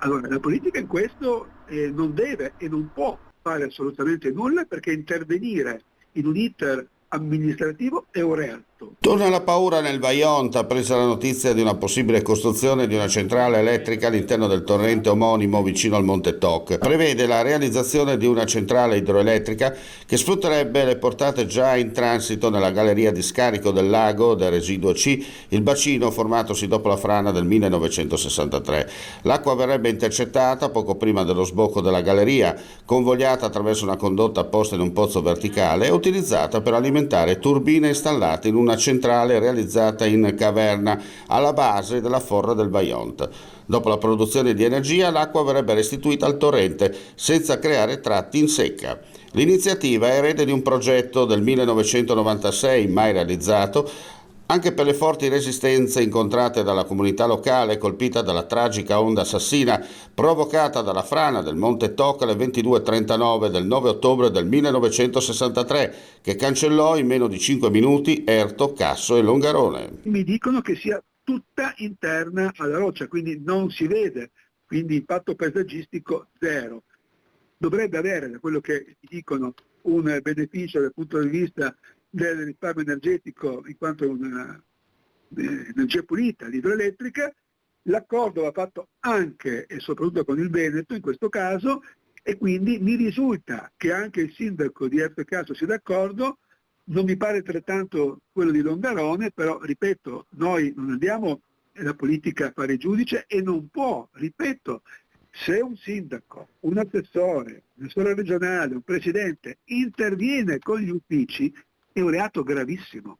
Allora, la politica in questo non deve e non può fare assolutamente nulla, perché intervenire in un iter amministrativo è un reato. Torna la paura nel Vajont, appresa la notizia di una possibile costruzione di una centrale elettrica all'interno del torrente omonimo vicino al Monte Toc. Prevede la realizzazione di una centrale idroelettrica che sfrutterebbe le portate già in transito nella galleria di scarico del lago del residuo C, il bacino formatosi dopo la frana del 1963. L'acqua verrebbe intercettata poco prima dello sbocco della galleria, convogliata attraverso una condotta posta in un pozzo verticale e utilizzata per alimentare turbine installate in una centrale realizzata in caverna alla base della forra del Vajont. Dopo la produzione di energia, l'acqua verrebbe restituita al torrente senza creare tratti in secca. L'iniziativa è erede di un progetto del 1996 mai realizzato, anche per le forti resistenze incontrate dalla comunità locale colpita dalla tragica onda assassina provocata dalla frana del Monte Toc alle 22:39 del 9 ottobre del 1963, che cancellò in meno di 5 minuti Erto, Casso e Longarone. Mi dicono che sia tutta interna alla roccia, quindi non si vede, quindi impatto paesaggistico zero. Dovrebbe avere, da quello che mi dicono, un beneficio dal punto di vista del risparmio energetico, in quanto è una energia pulita, l'idroelettrica. L'accordo va fatto anche e soprattutto con il Veneto in questo caso, e quindi mi risulta che anche il sindaco di Erto e Casso sia d'accordo. Non mi pare altrettanto quello di Longarone, però ripeto, noi non andiamo nella politica a fare giudice e non può, ripeto, se un sindaco, un assessore regionale, un presidente interviene con gli uffici, è un reato gravissimo.